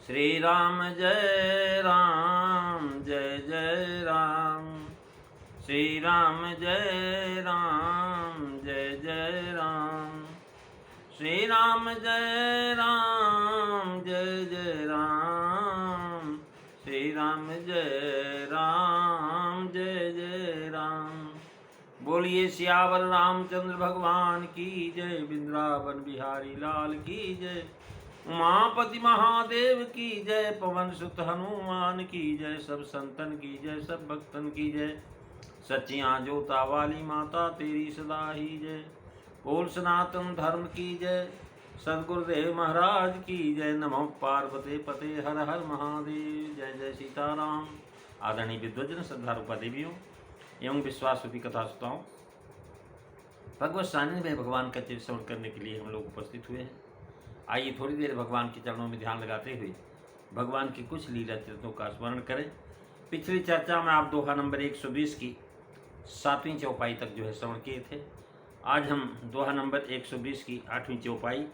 श्री राम जय राम जय जय राम। श्री राम जय राम जय जय राम। श्री राम जय राम जय जय राम। श्री राम जय राम जय जय राम। बोलिए सियावर रामचंद्र भगवान की जय। वृंदावन बिहारी लाल की जय। उमापति महादेव की जय। पवन सुत हनुमान की जय। सब संतन की जय, सब भक्तन की जय। सच्चियां जोता वाली माता तेरी सदा ही जय। बोल सनातन धर्म की जय। सदगुरुदेव महाराज की जय। नमो पार्वती पते हर हर महादेव। जय जय सीताराम। आदरणीय विद्वजन श्रद्धारूपा देवियों एवं विश्वासवती कथा सुताओं, भगवत सानिध्य में भगवान का चिर श्रवण करने के लिए हम लोग उपस्थित हुए हैं। आइए थोड़ी देर भगवान के चरणों में ध्यान लगाते हुए भगवान की कुछ लीला चरित्रों का स्मरण करें। पिछली चर्चा में आप दोहा नंबर 120 की 7वीं चौपाई तक जो है श्रवण किए थे। आज हम दोहा नंबर 120 की 8वीं चौपाई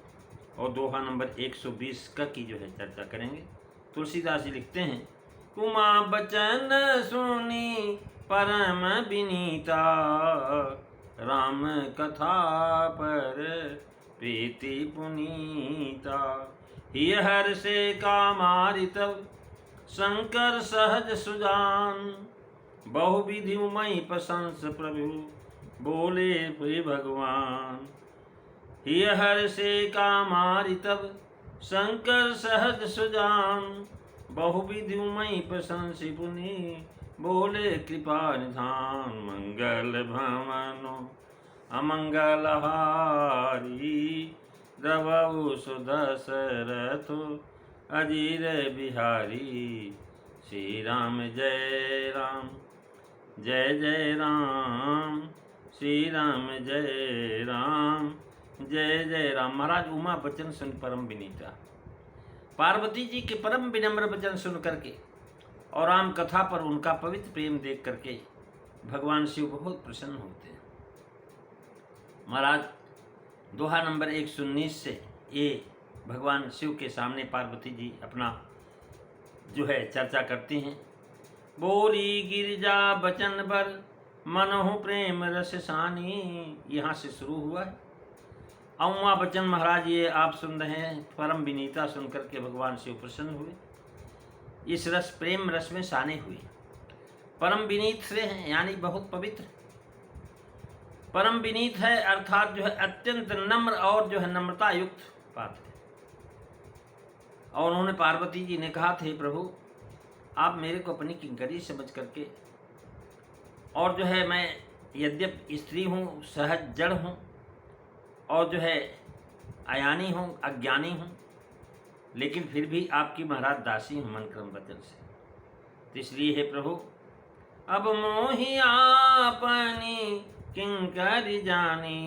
और दोहा नंबर 120 का की जो है चर्चा करेंगे। तुलसीदास जी लिखते हैं, कुमा बचन सुनी परम विनीता, राम कथा पर प्रीति पुनीता। हिय हर से कामारि तब शंकर सहज सुजान, बहुविधि मई प्रशंस प्रभु बोले प्रिय भगवान। हिय हर से कामारि तब शंकर सहज सुजान, बहुविधि मई प्रशंस पुनि बोले कृपा निधान। मंगल भवनो अमंगल हारी, द्रवऊ सुदशरथो अजीर बिहारी। श्री राम जय राम जय जय राम। श्री राम जय राम जय जय राम। महाराज उमा वचन सुन परम विनीता, पार्वती जी के परम विनम्र वचन सुन करके और राम कथा पर उनका पवित्र प्रेम देख करके भगवान शिव बहुत प्रसन्न होते हैं। महाराज दोहा नंबर 119 से ये भगवान शिव के सामने पार्वती जी अपना जो है चर्चा करती हैं। बोली गिरिजा बचन बर मनहु प्रेम रस सानी, यहाँ से शुरू हुआ है। उमा बचन महाराज ये आप सुन रहे हैं, परम विनीता सुन करके भगवान शिव प्रसन्न हुए, इस रस प्रेम रस में साने हुए। परम विनीत से हैं यानी बहुत पवित्र। परम विनीत है अर्थात जो है अत्यंत नम्र और जो है नम्रता युक्त पात्र। और उन्होंने पार्वती जी ने कहा थे, प्रभु आप मेरे को अपनी किंकरी समझ करके, और जो है मैं यद्यपि स्त्री हूँ, सहज जड़ हूँ और जो है अयानी हूँ, अज्ञानी हूँ, लेकिन फिर भी आपकी महाराज दासी हूँ मन क्रम वचन से। तो इसलिए हे प्रभु अब मोहि आपनी किंकरी जानी,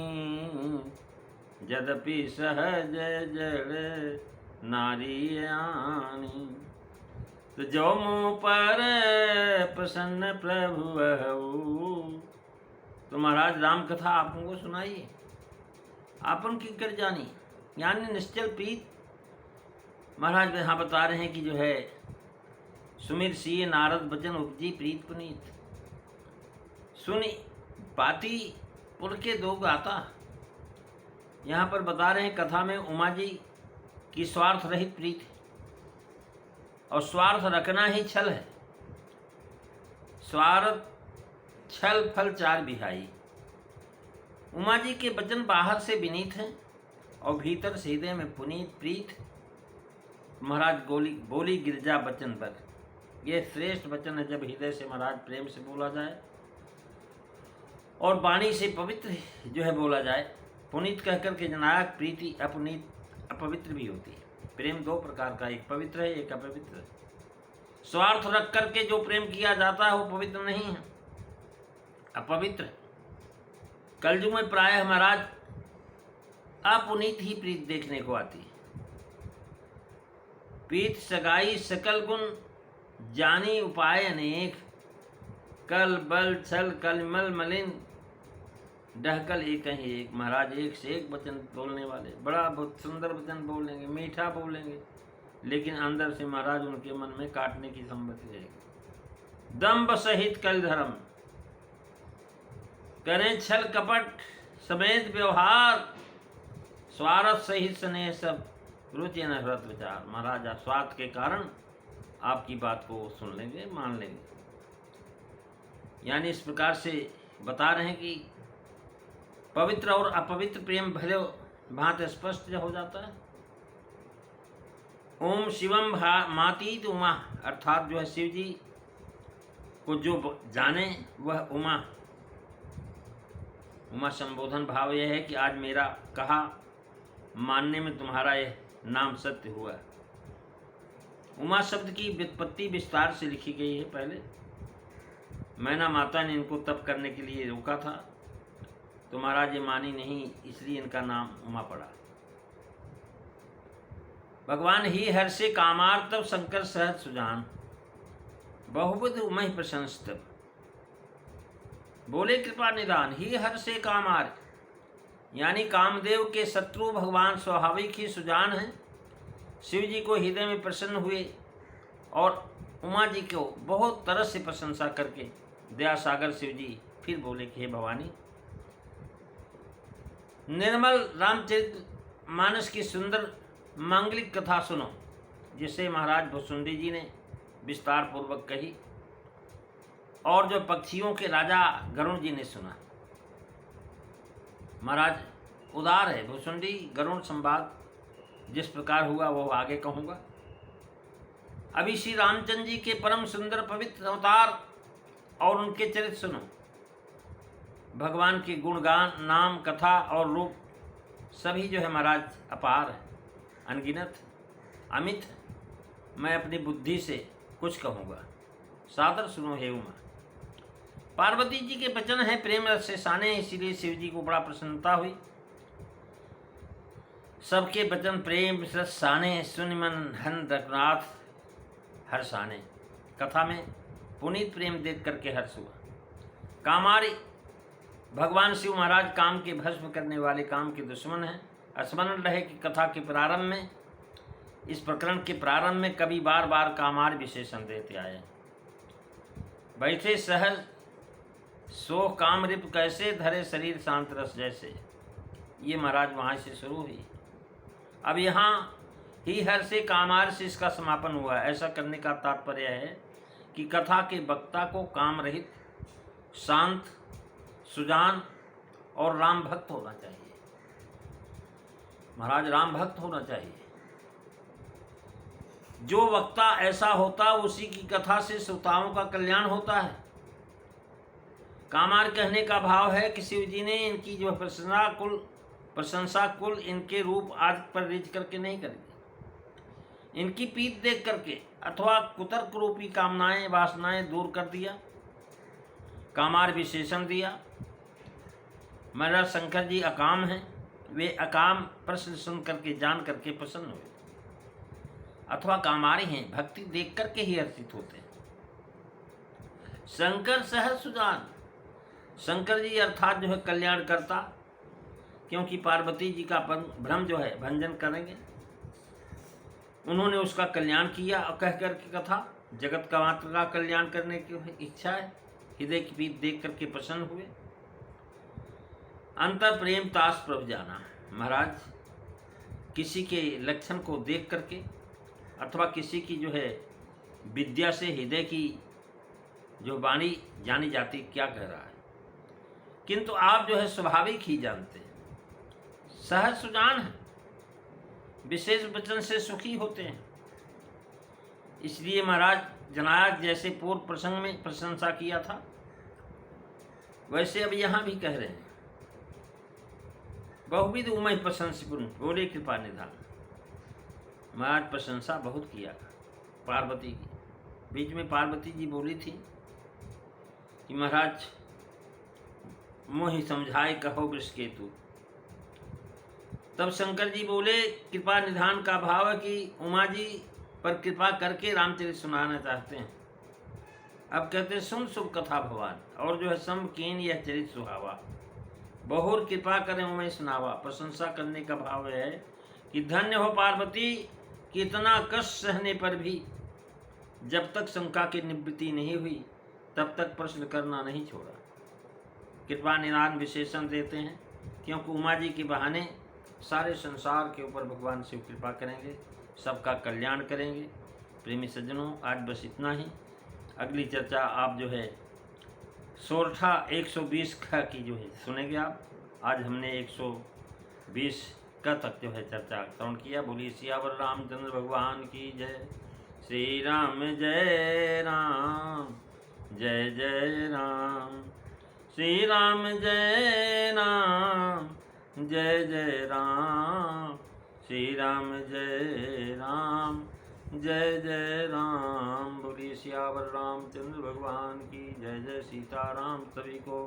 यद्यपि सहज जड़ नारी आनी। तो जो मुँह पर प्रसन्न प्रभु हऊ, तो महाराज राम कथा आप हमको सुनाइए। आपन किंकर जानी यानी निश्चल प्रीत। महाराज यहाँ बता रहे हैं कि जो है सुमिर सिय नारद बचन उपजी प्रीत पुनीत। सुनी पाती पुर के दो गाता। यहाँ पर बता रहे हैं कथा में उमा जी की स्वार्थ रहित प्रीत है, और स्वार्थ रखना ही छल है। स्वार्थ छल फल चार बिहाई। उमा जी के वचन बाहर से विनीत हैं और भीतर से हृदय में पुनीत प्रीत। महाराज बोली गिरजा वचन पर, यह श्रेष्ठ वचन है जब हृदय से महाराज प्रेम से बोला जाए और वाणी से पवित्र जो है बोला जाए। पुनीत कहकर के जनायक प्रीति अपुनीत अपवित्र भी होती है। प्रेम दो प्रकार का, एक पवित्र है एक अपवित्र है। स्वार्थ रख करके जो प्रेम किया जाता है वो पवित्र नहीं है, अपवित्र। कलयुग में प्रायः महाराज अपुनीत ही प्रीत देखने को आती है। प्रीत सगाई सकल गुण जानी उपाय अनेक, कल बल छल कलमल मलिन डहकल एक ही एक। महाराज एक से एक वचन बोलने वाले, बड़ा बहुत सुंदर वचन बोलेंगे, मीठा बोलेंगे, लेकिन अंदर से महाराज उनके मन में काटने की संगति रहेगी। दंभ सहित कल धर्म, करें छल कपट समेत व्यवहार, स्वार्थ सहित स्नेह सब, रुचि न व्रत विचार। महाराज स्वार्थ के कारण आपकी बात को सुन लेंगे, मान लेंगे। यानी इस प्रकार से बता रहे हैं कि पवित्र और अपवित्र प्रेम भले भांति स्पष्ट हो जाता है। ओम शिवम मातीत उमा, अर्थात जो है शिव जी को जो जाने वह उमा। उमा संबोधन भाव यह है कि आज मेरा कहा मानने में तुम्हारा यह नाम सत्य हुआ। उमा शब्द की व्युत्पत्ति विस्तार से लिखी गई है। पहले मैना माता ने इनको तप करने के लिए रोका था, तो महाराज ये मानी नहीं, इसलिए इनका नाम उमा पड़ा। भगवान ही हर से कामार तब शंकर सहज सुजान, बहुविध उमहि प्रशंसित। बोले कृपा निदान, ही हर से कामार, यानी कामदेव के शत्रु भगवान स्वाभाविक ही सुजान हैं। शिव जी को हृदय में प्रसन्न हुए और उमा जी को बहुत तरह से प्रशंसा करके दया सागर शिव जी फिर बोले कि हे भवानी, निर्मल रामचरित मानस की सुंदर मांगलिक कथा सुनो, जिसे महाराज भुसुंडी जी ने विस्तार पूर्वक कही और जो पक्षियों के राजा गरुण जी ने सुना। महाराज उदार है। भुसुंडी गरुण संवाद जिस प्रकार हुआ वो आगे कहूँगा। अभी श्री रामचंद्र जी के परम सुंदर पवित्र अवतार और उनके चरित्र सुनो। भगवान के गुणगान, नाम, कथा और रूप सभी जो है महाराज अपार है, अनगिनत, अमित। मैं अपनी बुद्धि से कुछ कहूँगा, सादर सुनो हे उमा। पार्वती जी के वचन है प्रेम रस से साने, इसीलिए शिव जी को बड़ा प्रसन्नता हुई। सबके वचन प्रेम रस साने, सुनि मन हन रघुनाथ हर्षाने। कथा में पुनीत प्रेम देख करके हर्ष हुआ। कामारी, भगवान शिव महाराज काम के भस्म करने वाले काम के दुश्मन हैं। स्मरण रहे कि कथा के प्रारंभ में, इस प्रकरण के प्रारंभ में कभी बार बार कामार विशेषण देते आए। बैठे सहज सो काम रिप कैसे, धरे शरीर शांत रस जैसे। ये महाराज वहाँ से शुरू हुई। अब यहाँ ही हर से कामार से इसका समापन हुआ। ऐसा करने का तात्पर्य है कि कथा के वक्ता को काम रहित, शांत, सुजान और राम भक्त होना चाहिए। महाराज राम भक्त होना चाहिए। जो वक्ता ऐसा होता उसी की कथा से श्रोताओं का कल्याण होता है। कामार कहने का भाव है कि शिव जी ने इनकी जो प्रशंसा कुल इनके रूप आदि पर रिझ करके नहीं करेगी। इनकी पीठ देख करके अथवा कुतर्क रूपी कामनाएं वासनाएं दूर कर दिया। कामार विशेषण दिया। महाराज शंकर जी अकाम हैं, वे अकाम प्रश्न सुन करके जान करके प्रसन्न हुए। अथवा कामारी हैं, भक्ति देख करके ही हर्षित होते हैं। शंकर सहज सुजान, शंकर जी अर्थात जो है कल्याण करता, क्योंकि पार्वती जी का भ्रम जो है भंजन करेंगे। उन्होंने उसका कल्याण किया और कह करके कथा जगत का मात्र का कल्याण करने की इच्छा है। हृदय की पीठ देख करके प्रसन्न हुए। अंतर प्रेम तास प्रभ जाना। महाराज किसी के लक्षण को देख करके अथवा किसी की जो है विद्या से हृदय की जो वाणी जानी जाती क्या कह रहा है, किंतु आप जो है स्वाभाविक ही जानते हैं। सहज सुजान है, विशेष वचन से सुखी होते हैं। इसलिए महाराज जनायक जैसे पूर्व प्रसंग में प्रशंसा किया था, वैसे अब यहाँ भी कह रहे हैं। बहुविध उमय प्रशंसिपुन, बोले कृपा निधान। महाराज प्रशंसा बहुत किया पार्वती की। बीच में पार्वती जी बोली थी कि महाराज मोहि समझाए कहो वृषकेतु। तब शंकर जी बोले, कृपा निधान का भाव है कि उमा जी पर कृपा करके रामचरित सुनाना चाहते हैं। अब कहते हैं सुन शुभ कथा भगवान, और जो है सम कीन यह चरित सुहावा, बहुर कृपा करें उमें सुनावा। प्रशंसा करने का भाव है कि धन्य हो पार्वती कि इतना कष्ट सहने पर भी जब तक शंका की निवृत्ति नहीं हुई तब तक प्रश्न करना नहीं छोड़ा। कृपा निदान विशेषण देते हैं, क्योंकि उमा जी के बहाने सारे संसार के ऊपर भगवान शिव कृपा करेंगे, सबका कल्याण करेंगे। प्रेमी सज्जनों, आज बस इतना ही। अगली चर्चा आप जो है सोरठा 120 का की जो है सुनेंगे आप। आज हमने 120 का तक जो है चर्चा श्रवण किया। बोलिए सियावर रामचंद्र भगवान की जय। श्री राम जय राम, जय जय राम। श्री राम जय राम, जय जय राम। श्री राम जय राम, जय जय राम। बोलिए सियावर रामचंद्र भगवान की जय। जय सीताराम। सभी को